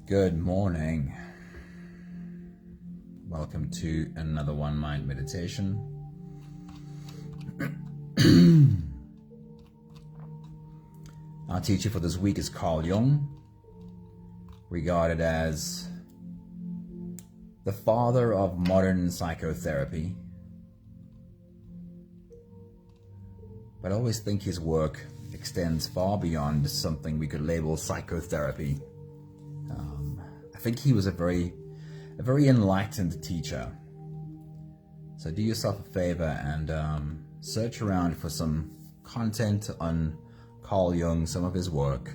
Good morning. Welcome to another One Mind meditation. Our teacher for this week is Carl Jung, regarded as the father of modern psychotherapy. But I always think his work extends far beyond something we could label psychotherapy. I think he was a very enlightened teacher. So do yourself a favor and search around for some content on Carl Jung, some of his work.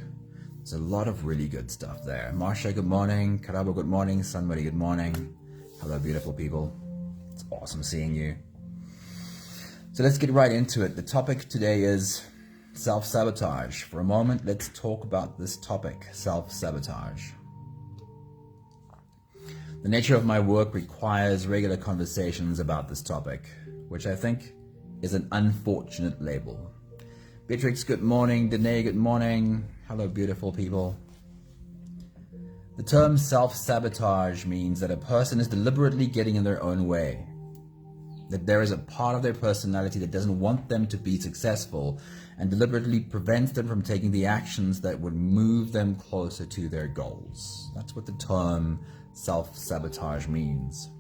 There's a lot of really good stuff there. Marsha, good morning. Karabo, good morning. Somebody, good morning. Hello, beautiful people. It's awesome seeing you. So let's get right into it. The topic today is self-sabotage. For a moment, let's talk about this topic, self-sabotage. The nature of my work requires regular conversations about this topic, which I think is an unfortunate label. Beatrix, good morning. Danae, good morning. Hello, beautiful people. The term self-sabotage means that a person is deliberately getting in their own way, that there is a part of their personality that doesn't want them to be successful and deliberately prevents them from taking the actions that would move them closer to their goals. That's what the term self-sabotage means.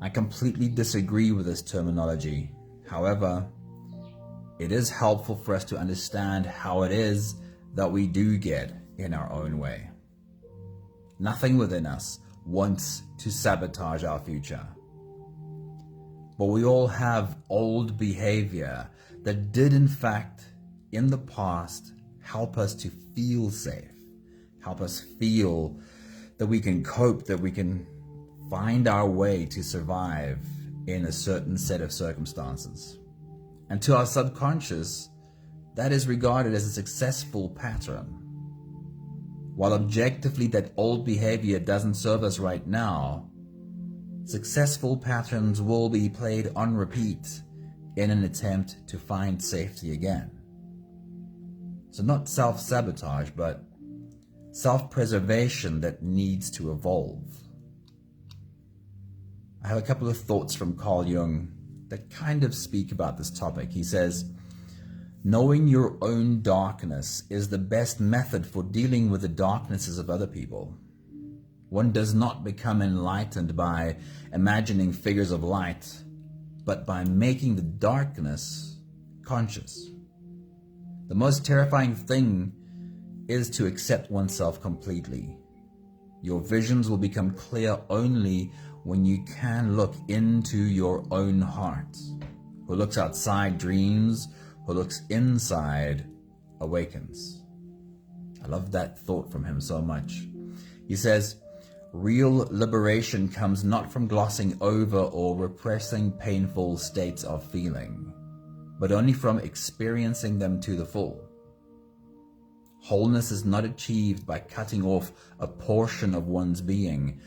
I completely disagree with this terminology. However, it is helpful for us to understand how it is that we do get in our own way. Nothing within us wants to sabotage our future. But we all have old behavior that did in fact, in the past, help us to feel safe, help us feel that we can cope, that we can find our way to survive in a certain set of circumstances. And to our subconscious, that is regarded as a successful pattern. While objectively that old behavior doesn't serve us right now, successful patterns will be played on repeat in an attempt to find safety again. So not self-sabotage, but self-preservation that needs to evolve. I have a couple of thoughts from Carl Jung that kind of speak about this topic. He says, knowing your own darkness is the best method for dealing with the darknesses of other people. One does not become enlightened by imagining figures of light, but by making the darkness conscious. The most terrifying thing is to accept oneself completely. Your visions will become clear only when you can look into your own heart. Who looks outside dreams, who looks inside awakens. I love that thought from him so much. He says, real liberation comes not from glossing over or repressing painful states of feeling, but only from experiencing them to the full. Wholeness is not achieved by cutting off a portion of one's being,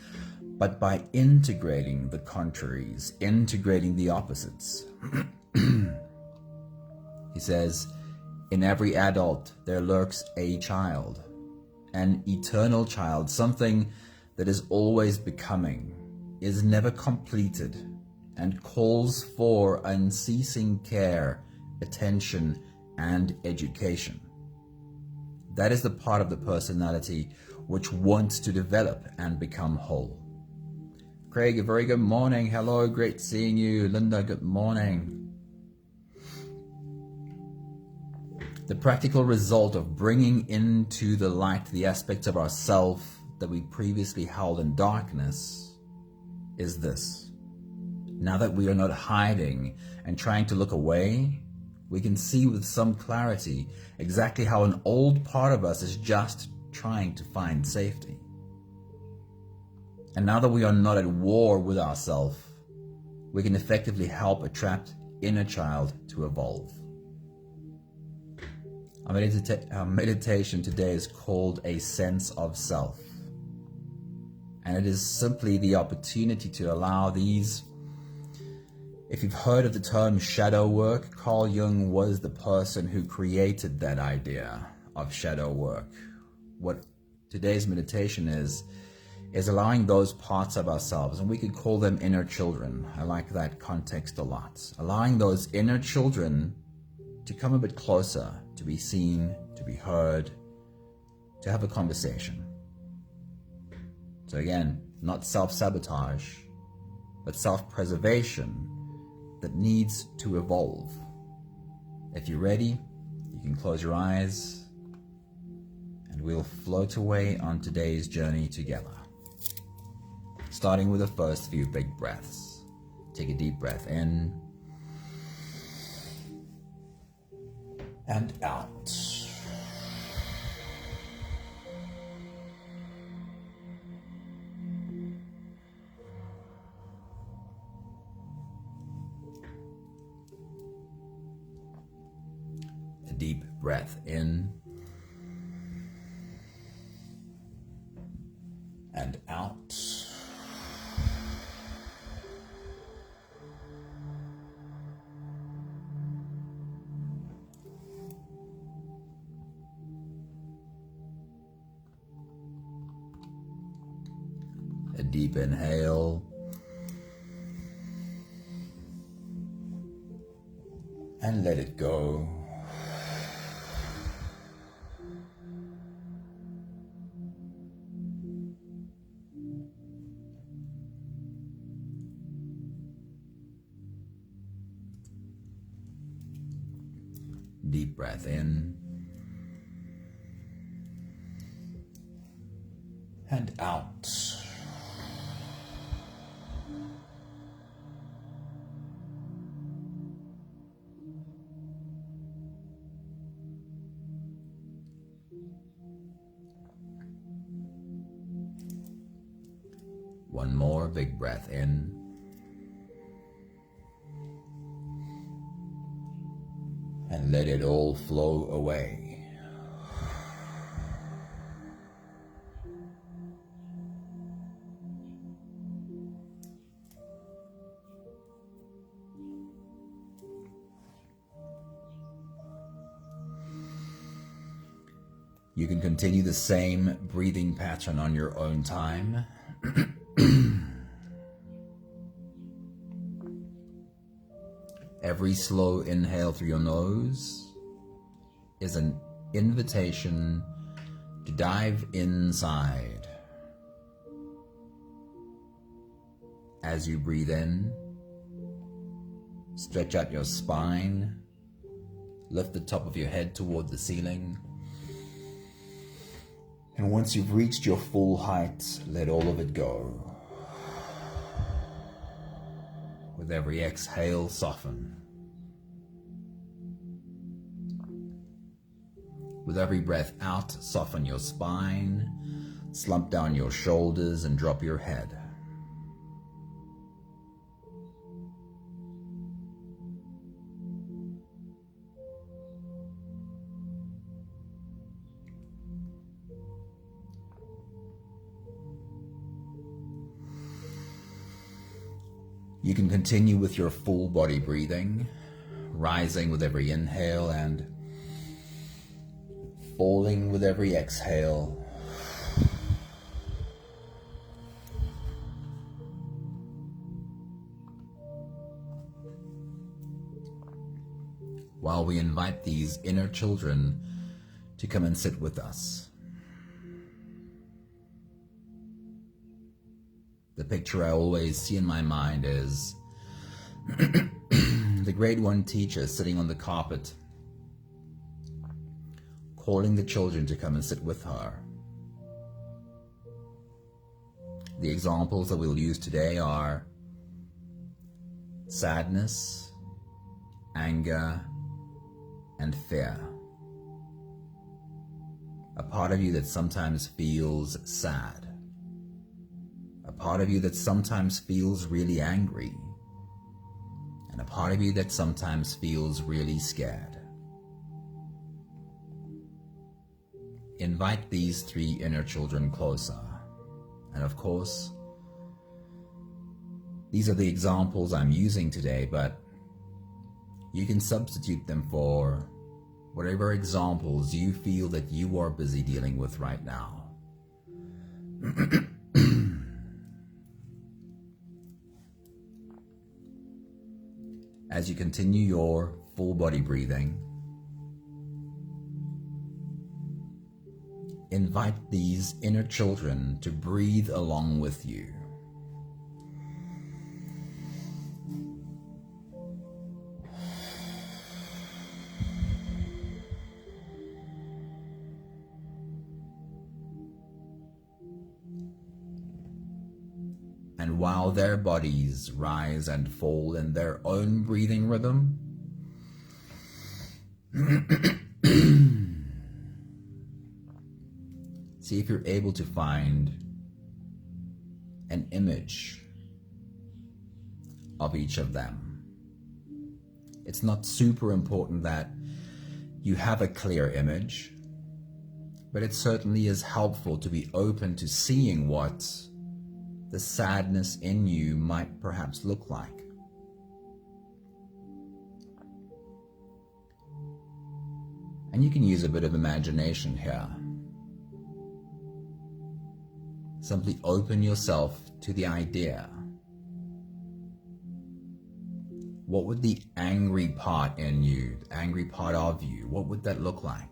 but by integrating the contraries, integrating the opposites. He says, in every adult there lurks a child, an eternal child, something that is always becoming, is never completed, and calls for unceasing care, attention, and education. That is the part of the personality which wants to develop and become whole. Craig, a very good morning. Hello, great seeing you. Linda, good morning. The practical result of bringing into the light the aspects of ourself that we previously held in darkness is this. Now that we are not hiding and trying to look away, we can see with some clarity exactly how an old part of us is just trying to find safety. And now that we are not at war with ourselves, we can effectively help a trapped inner child to evolve. Our meditation today is called A Sense of Self. And it is simply the opportunity to allow these. If you've heard of the term shadow work, Carl Jung was the person who created that idea of shadow work. What today's meditation is allowing those parts of ourselves, and we could call them inner children. I like that context a lot. Allowing those inner children to come a bit closer, to be seen, to be heard, to have a conversation. So again, not self-sabotage, but self-preservation that needs to evolve. If you're ready, you can close your eyes and we'll float away on today's journey together. Starting with the first few big breaths. Take a deep breath in and out. A deep breath in and out. A deep inhale and let it go. Deep breath in and out. One more big breath in and let it all flow away. You can continue the same breathing pattern on your own time. Every slow inhale through your nose is an invitation to dive inside. As you breathe in, stretch out your spine, lift the top of your head toward the ceiling, and once you've reached your full height, let all of it go. With every exhale, soften. With every breath out, soften your spine, slump down your shoulders, and drop your head. You can continue with your full body breathing, rising with every inhale and falling with every exhale. While we invite these inner children to come and sit with us. The picture I always see in my mind is the grade 1 teacher sitting on the carpet, calling the children to come and sit with her. The examples that we'll use today are sadness, anger, and fear. A part of you that sometimes feels sad. A part of you that sometimes feels really angry, and a part of you that sometimes feels really scared. Invite these 3 inner children closer, and of course, these are the examples I'm using today, but you can substitute them for whatever examples you feel that you are busy dealing with right now. As you continue your full body breathing, invite these inner children to breathe along with you. And while their bodies rise and fall in their own breathing rhythm, see if you're able to find an image of each of them. It's not super important that you have a clear image, but it certainly is helpful to be open to seeing what the sadness in you might perhaps look like. And you can use a bit of imagination here. Simply open yourself to the idea. What would the angry part in you, the angry part of you, what would that look like?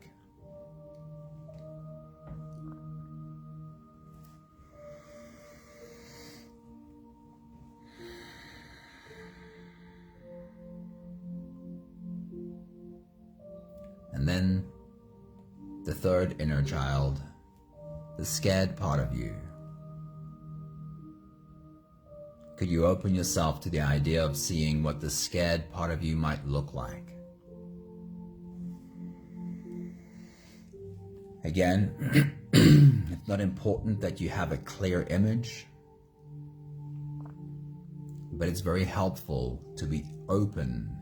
And then the third inner child, the scared part of you. Could you open yourself to the idea of seeing what the scared part of you might look like? Again, it's not important that you have a clear image, but it's very helpful to be open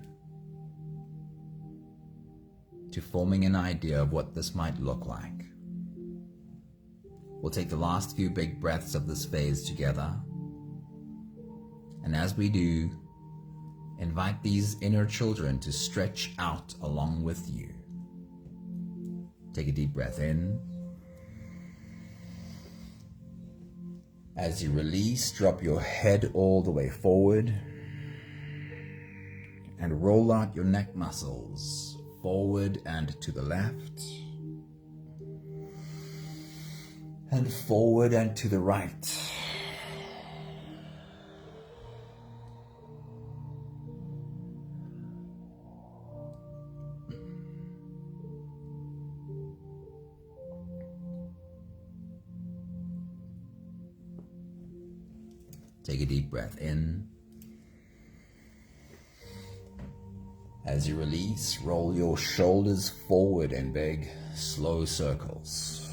to forming an idea of what this might look like. We'll take the last few big breaths of this phase together. And as we do, invite these inner children to stretch out along with you. Take a deep breath in. As you release, drop your head all the way forward and roll out your neck muscles forward and to the left, and forward and to the right. Take a deep breath in. As you release, roll your shoulders forward in big, slow circles.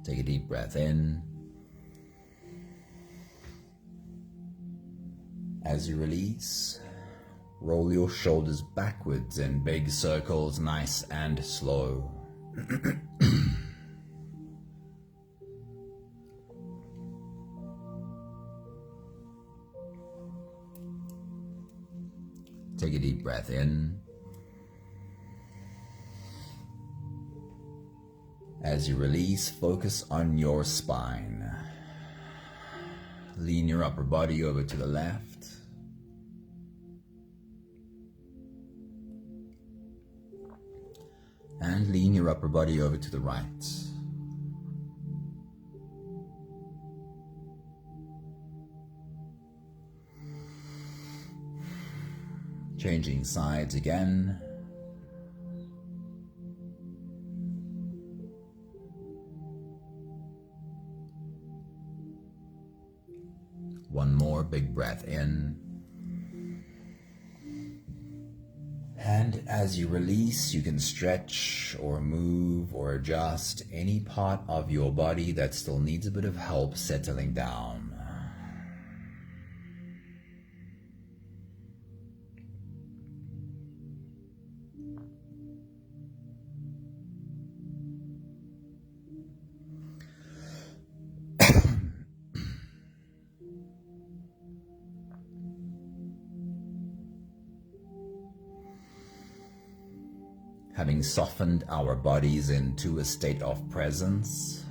Take a deep breath in. As you release, roll your shoulders backwards in big circles, nice and slow. Take a deep breath in. As you release, focus on your spine. Lean your upper body over to the left. And lean your upper body over to the right. Changing sides again. One more big breath in. And as you release, you can stretch or move or adjust any part of your body that still needs a bit of help settling down. having softened our bodies into a state of presence,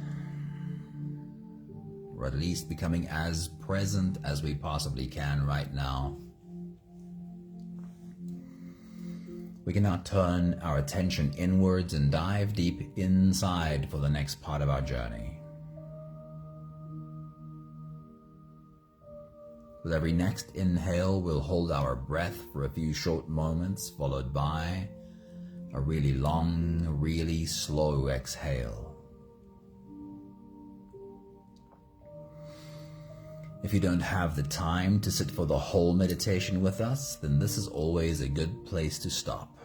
or at least becoming as present as we possibly can right now. We can now turn our attention inwards and dive deep inside for the next part of our journey. With every next inhale, we'll hold our breath for a few short moments, followed by a really long, really slow exhale. If you don't have the time to sit for the whole meditation with us, then this is always a good place to stop.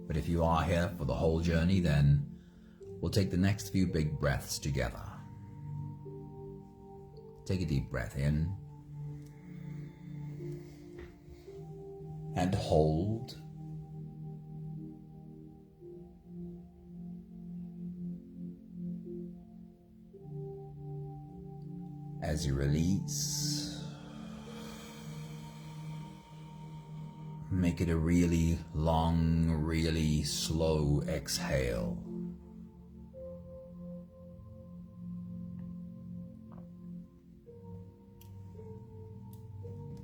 But if you are here for the whole journey, then we'll take the next few big breaths together. Take a deep breath in and hold. As you release, make it a really long, really slow exhale.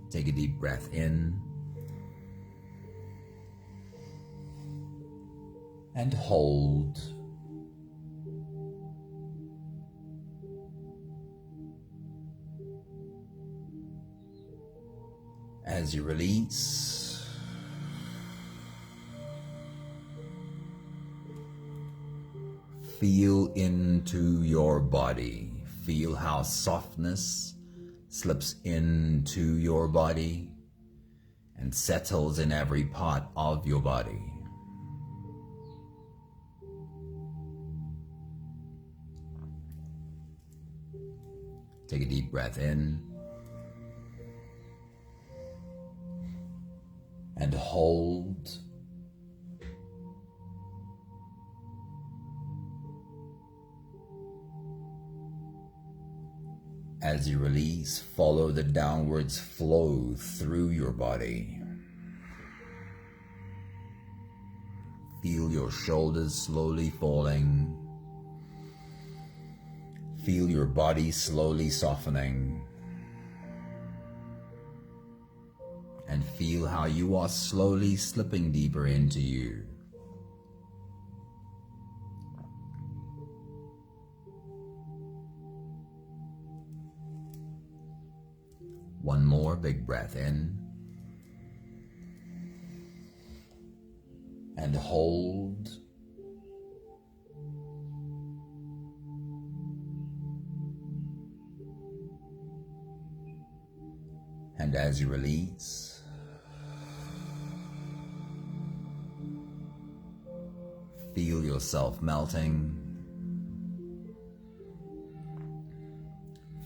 Take a deep breath in and hold. As you release, feel into your body. Feel how softness slips into your body and settles in every part of your body. Take a deep breath in and hold. As you release, follow the downwards flow through your body. Feel your shoulders slowly falling. Feel your body slowly softening. And feel how you are slowly slipping deeper into you. One more big breath in and hold. And as you release, feel yourself melting.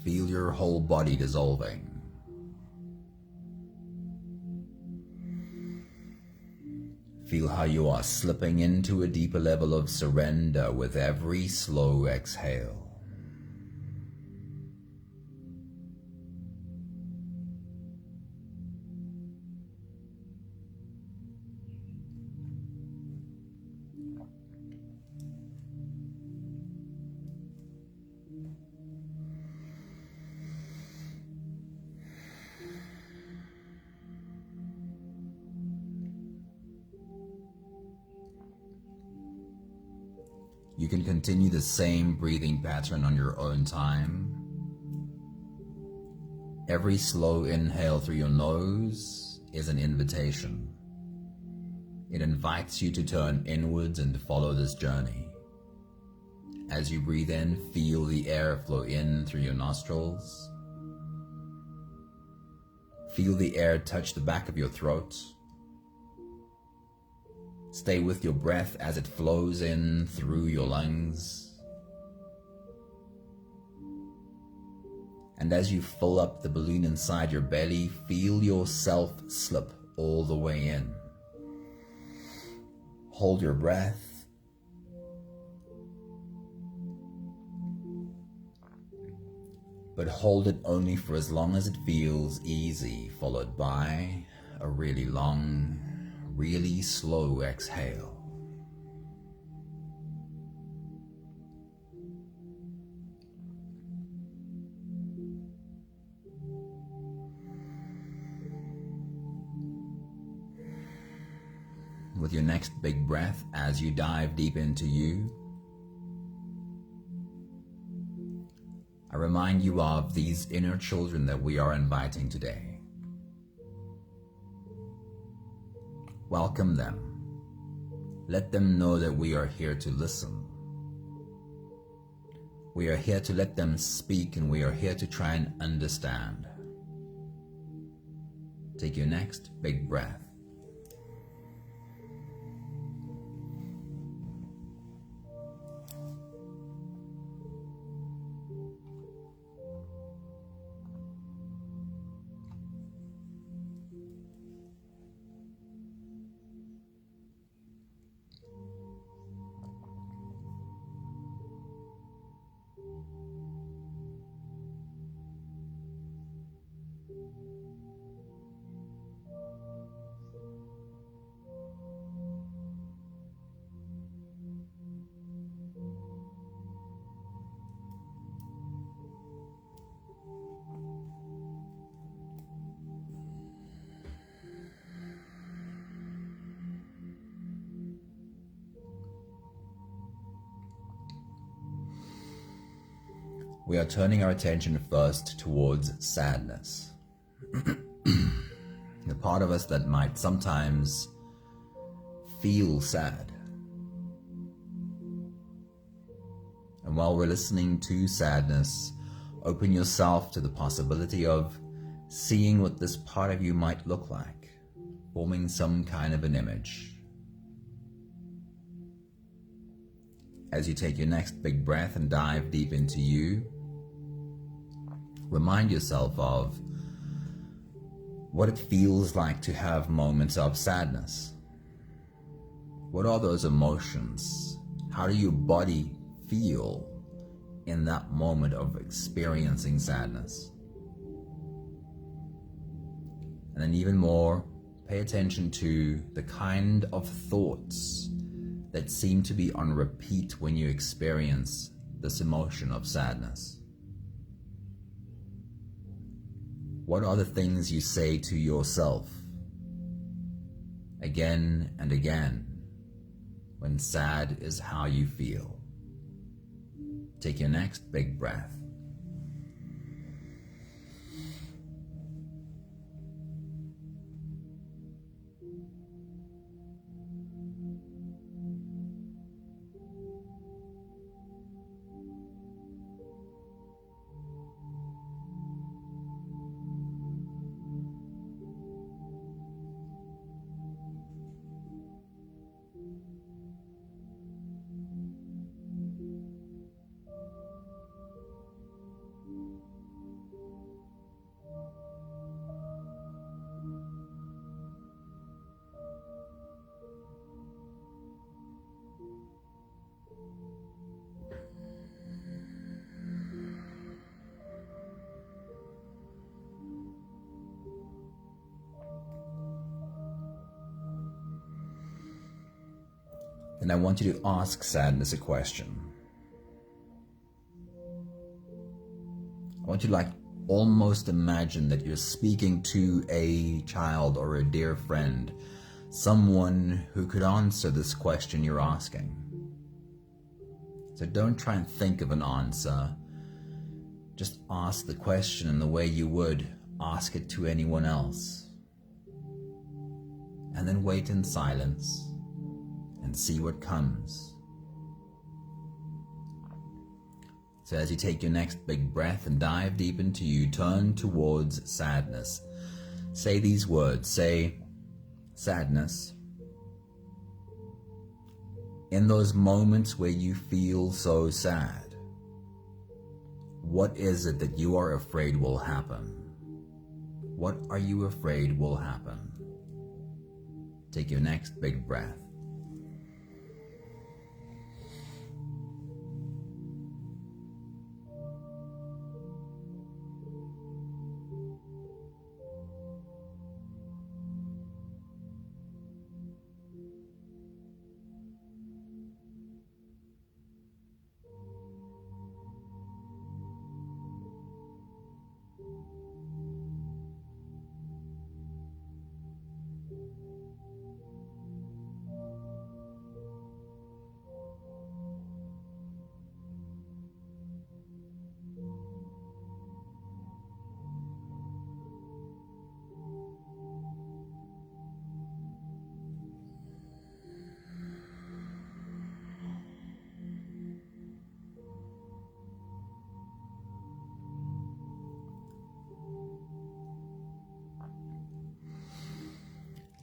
Feel your whole body dissolving. Feel how you are slipping into a deeper level of surrender with every slow exhale. You can continue the same breathing pattern on your own time. Every slow inhale through your nose is an invitation. It invites you to turn inwards and follow this journey. As you breathe in, feel the air flow in through your nostrils. Feel the air touch the back of your throat. Stay with your breath as it flows in through your lungs. And as you fill up the balloon inside your belly, feel yourself slip all the way in. Hold your breath. But hold it only for as long as it feels easy, followed by a really long, really slow exhale. With your next big breath, as you dive deep into you, I remind you of these inner children that we are inviting today. Welcome them. Let them know that we are here to listen. We are here to let them speak, and we are here to try and understand. Take your next big breath. We are turning our attention first towards sadness. The part of us that might sometimes feel sad. And while we're listening to sadness, open yourself to the possibility of seeing what this part of you might look like, forming some kind of an image. As you take your next big breath and dive deep into you, remind yourself of what it feels like to have moments of sadness. What are those emotions? How do your body feel in that moment of experiencing sadness? And then even more, pay attention to the kind of thoughts that seem to be on repeat when you experience this emotion of sadness. What are the things you say to yourself again and again when sad is how you feel? Take your next big breath. And I want you to ask sadness a question. I want you to almost imagine that you're speaking to a child or a dear friend, someone who could answer this question you're asking. So don't try and think of an answer. Just ask the question in the way you would ask it to anyone else. And then wait in silence and see what comes. So as you take your next big breath and dive deep into you, turn towards sadness. Say these words. Say, sadness, in those moments where you feel so sad, what is it that you are afraid will happen? What are you afraid will happen? Take your next big breath.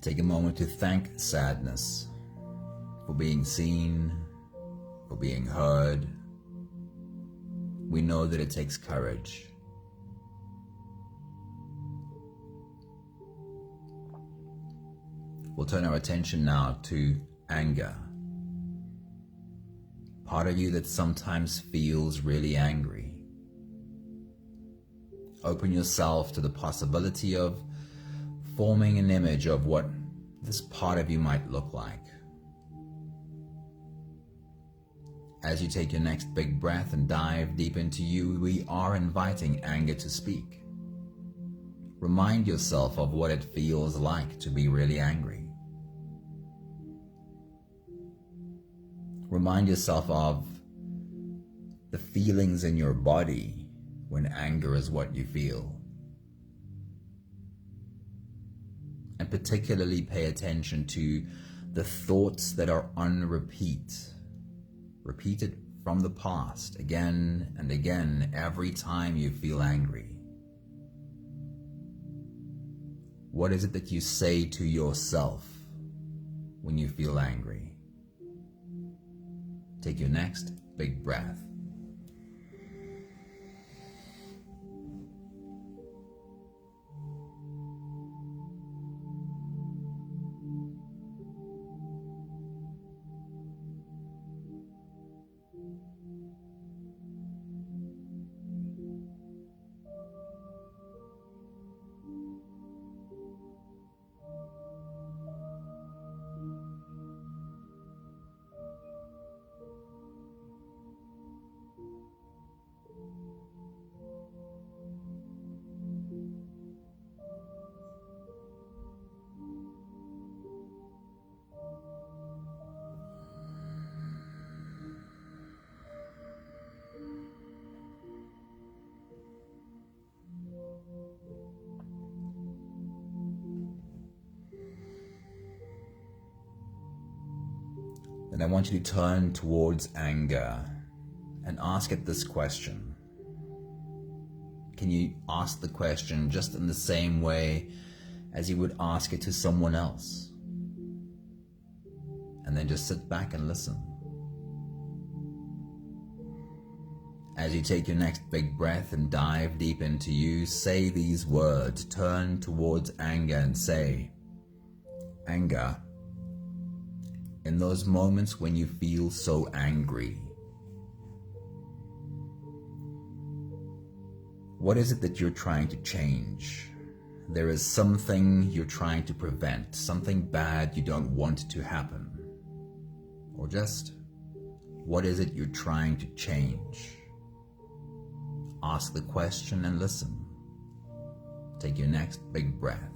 Take a moment to thank sadness for being seen, for being heard. We know that it takes courage. We'll turn our attention now to anger. Part of you that sometimes feels really angry. Open yourself to the possibility of forming an image of what this part of you might look like. As you take your next big breath and dive deep into you, we are inviting anger to speak. Remind yourself of what it feels like to be really angry. Remind yourself of the feelings in your body when anger is what you feel. And particularly pay attention to the thoughts that are on repeat, repeated from the past again and again every time you feel angry. What is it that you say to yourself when you feel angry? Take your next big breath. Then I want you to turn towards anger and ask it this question. Can you ask the question just in the same way as you would ask it to someone else? And then just sit back and listen. As you take your next big breath and dive deep into you, say these words. Turn towards anger and say, anger, in those moments when you feel so angry, what is it that you're trying to change? There is something you're trying to prevent, something bad you don't want to happen. Or just, what is it you're trying to change? Ask the question and listen. Take your next big breath.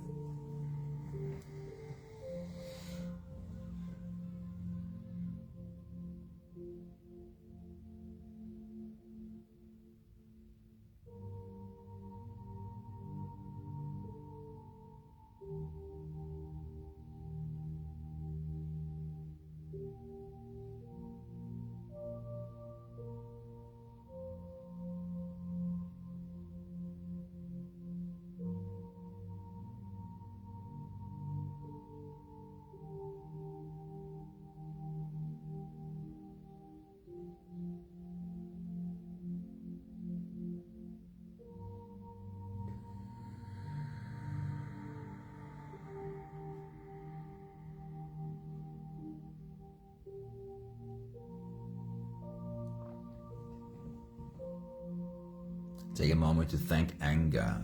Take a moment to thank anger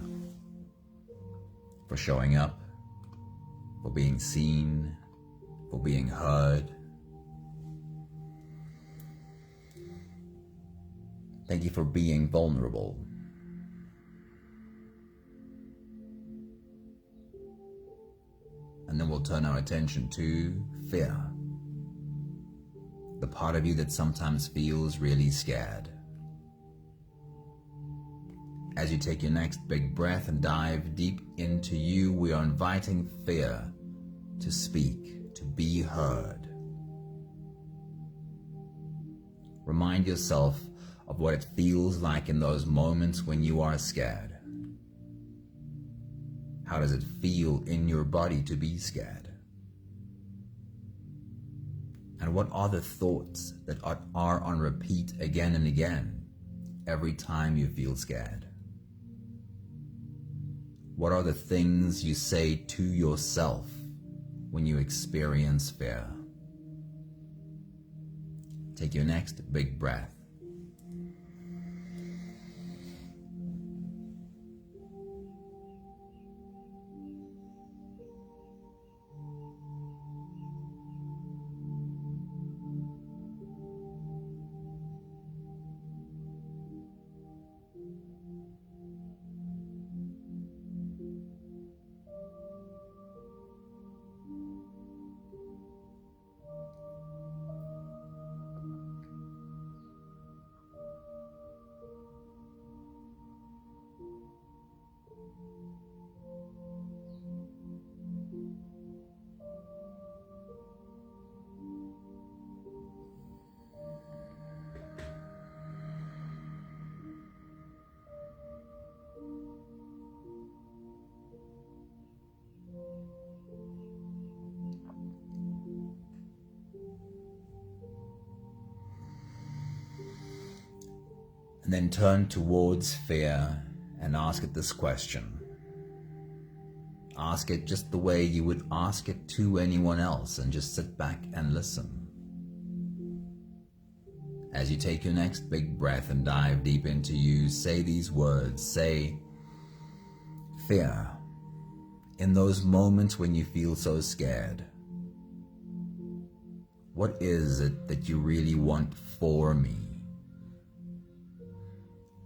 for showing up, for being seen, for being heard. Thank you for being vulnerable. And then we'll turn our attention to fear, the part of you that sometimes feels really scared. As you take your next big breath and dive deep into you, we are inviting fear to speak, to be heard. Remind yourself of what it feels like in those moments when you are scared. How does it feel in your body to be scared? And what are the thoughts that are on repeat again and again every time you feel scared? What are the things you say to yourself when you experience fear? Take your next big breath. And then turn towards fear and ask it this question. Ask it just the way you would ask it to anyone else, and just sit back and listen. As you take your next big breath and dive deep into you, say these words. Say, fear, in those moments when you feel so scared, what is it that you really want for me?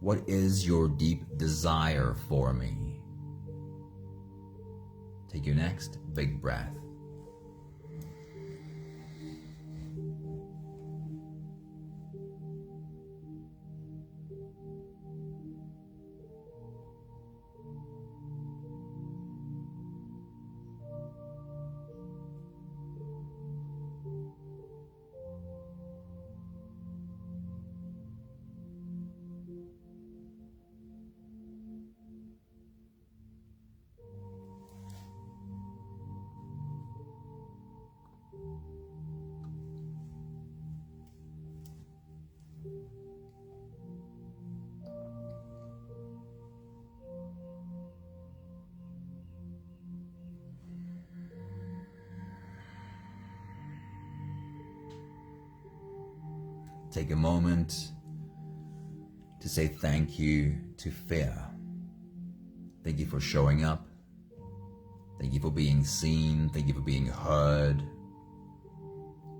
What is your deep desire for me? Take your next big breath. Take a moment to say thank you to fear. Thank you for showing up. Thank you for being seen. Thank you for being heard.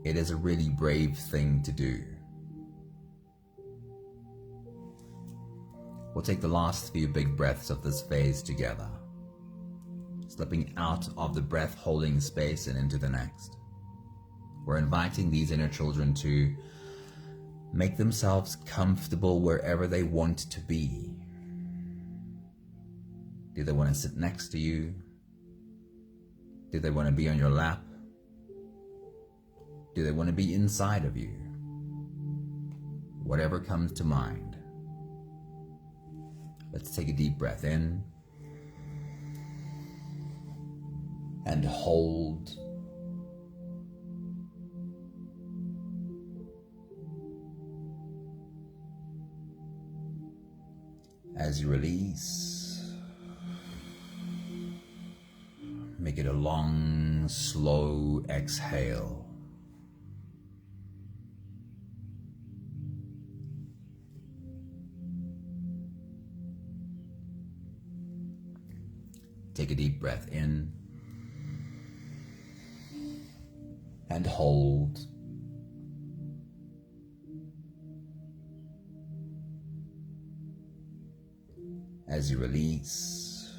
It is a really brave thing to do. We'll take the last few big breaths of this phase together, slipping out of the breath-holding space and into the next. We're inviting these inner children to make themselves comfortable wherever they want to be. Do they want to sit next to you? Do they want to be on your lap? Do they want to be inside of you? Whatever comes to mind. Let's take a deep breath in and hold. As you release, make it a long, slow exhale. Take a deep breath in and hold. As you release,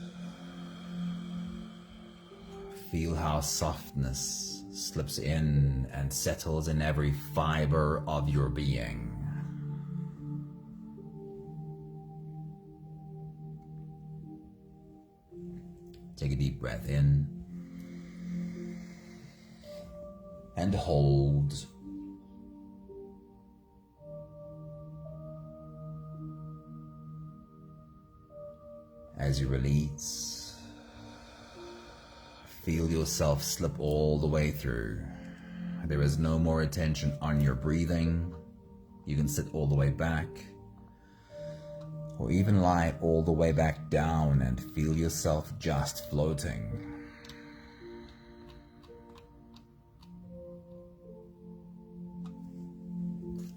feel how softness slips in and settles in every fiber of your being. Take a deep breath in and hold. As you release, feel yourself slip all the way through There is no more attention on your breathing. You can sit all the way back, or even lie all the way back down and feel yourself just floating.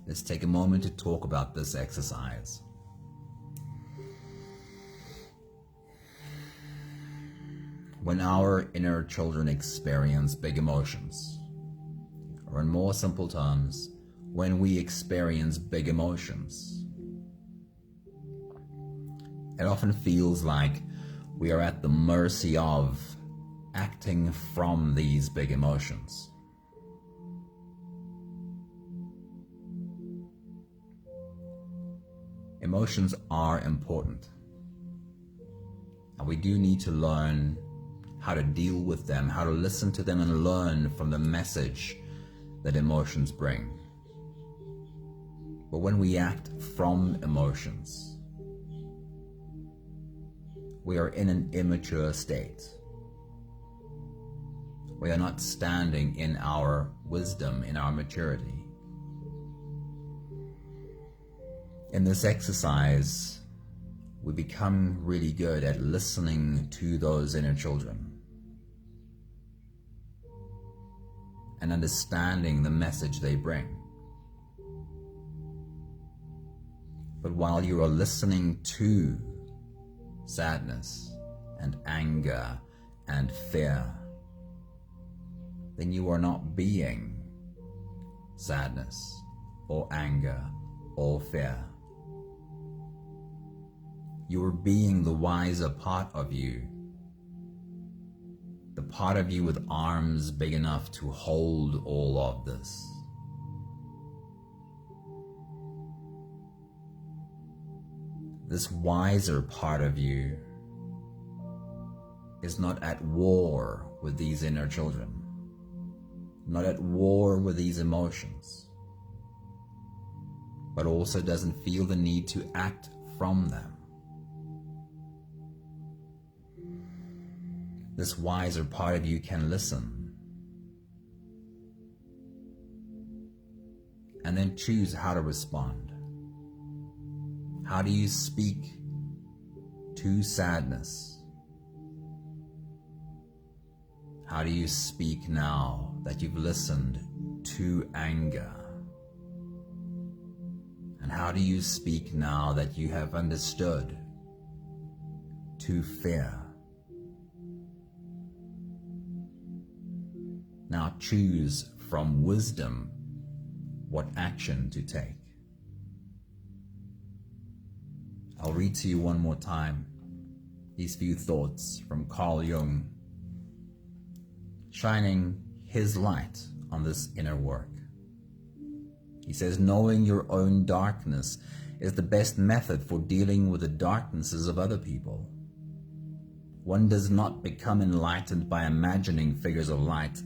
Let's take a moment to talk about this exercise. When our inner children experience big emotions, or in more simple terms, when we experience big emotions, it often feels like we are at the mercy of acting from these big emotions. Emotions are important, and we do need to learn how to deal with them, how to listen to them and learn from the message that emotions bring. But when we act from emotions, we are in an immature state. We are not standing in our wisdom, in our maturity. In this exercise, we become really good at listening to those inner children and understanding the message they bring. But while you are listening to sadness and anger and fear, then you are not being sadness or anger or fear. You are being the wiser part of you, the part of you with arms big enough to hold all of this. This wiser part of you is not at war with these inner children, not at war with these emotions, but also doesn't feel the need to act from them. This wiser part of you can listen and then choose how to respond. How do you speak to sadness? How do you speak now that you've listened to anger? And how do you speak now that you have understood to fear? Now choose from wisdom what action to take. I'll read to you one more time these few thoughts from Carl Jung, shining his light on this inner work. He says, knowing your own darkness is the best method for dealing with the darknesses of other people. One does not become enlightened by imagining figures of light,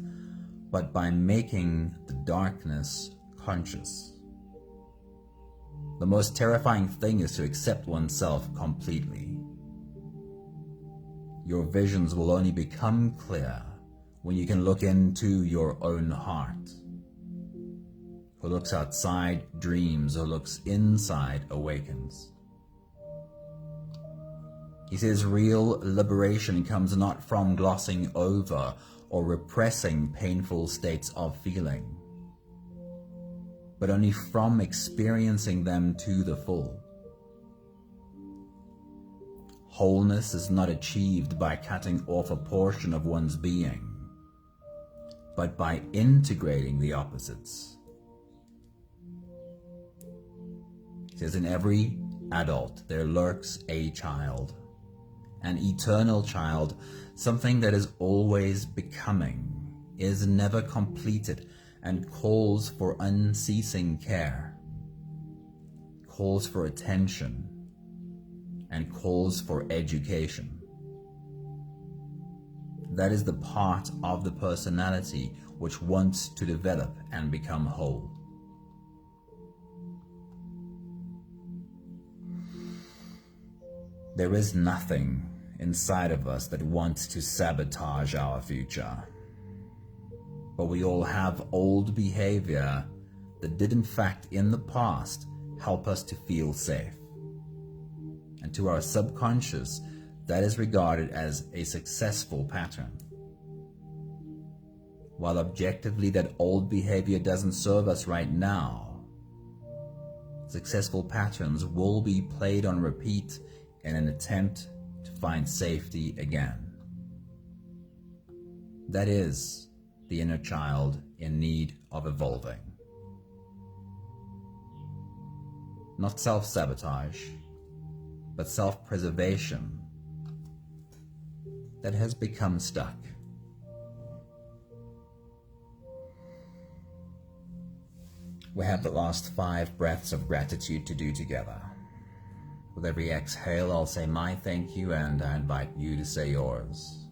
but by making the darkness conscious. The most terrifying thing is to accept oneself completely. Your visions will only become clear when you can look into your own heart. Who looks outside dreams, who looks inside awakens. He says real liberation comes not from glossing over or repressing painful states of feeling, but only from experiencing them to the full. Wholeness is not achieved by cutting off a portion of one's being, but by integrating the opposites. It says, in every adult there lurks a child, an eternal child, something that is always becoming, is never completed, and calls for unceasing care, calls for attention, and calls for education. That is the part of the personality which wants to develop and become whole. There is nothing inside of us that wants to sabotage our future. but we all have old behavior that did in fact in the past help us to feel safe. And to our subconscious, that is regarded as a successful pattern. While objectively that old behavior doesn't serve us right now, successful patterns will be played on repeat in an attempt to find safety again. That is the inner child in need of evolving. Not self-sabotage, but self-preservation that has become stuck. We have the last 5 breaths of gratitude to do together. With every exhale, I'll say my thank you, and I invite you to say yours.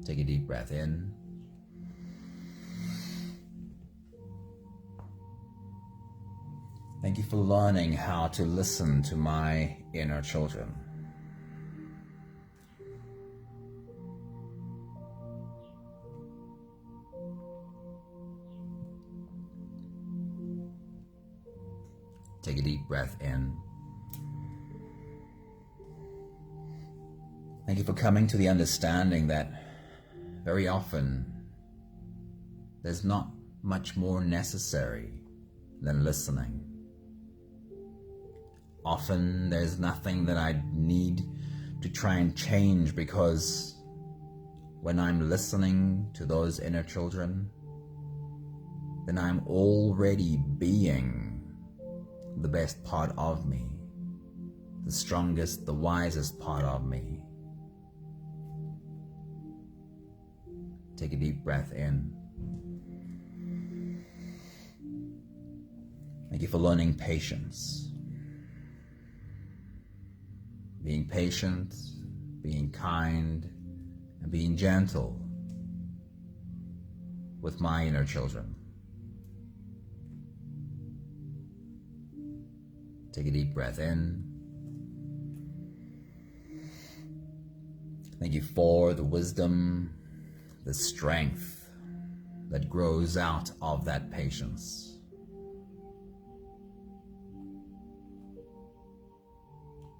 Take a deep breath in. Thank you for learning how to listen to my inner children. Take a deep breath in. Thank you for coming to the understanding that very often there's not much more necessary than listening. Often there's nothing that I need to try and change, because when I'm listening to those inner children, then I'm already being the best part of me, the strongest, the wisest part of me. Take a deep breath in. Thank you for learning patience. Being patient, being kind, and being gentle with my inner children. Take a deep breath in. Thank you for the wisdom, the strength that grows out of that patience.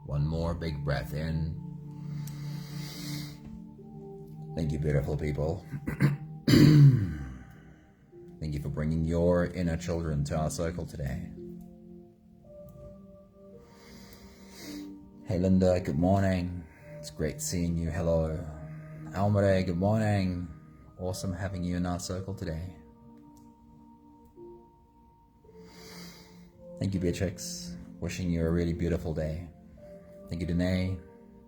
One more big breath in. Thank you, beautiful people. Thank you for bringing your inner children to our circle today. Hey Linda, good morning. It's great seeing you. Hello. Almare, good morning. Awesome having you in our circle today. Thank you, Beatrix. Wishing you a really beautiful day. Thank you, Danae.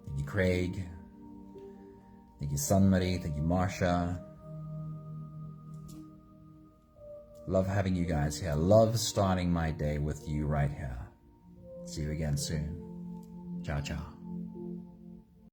Thank you, Craig. Thank you, Sunmarie. Thank you, Marsha. Love having you guys here. Love starting my day with you right here. See you again soon. Ciao, ciao.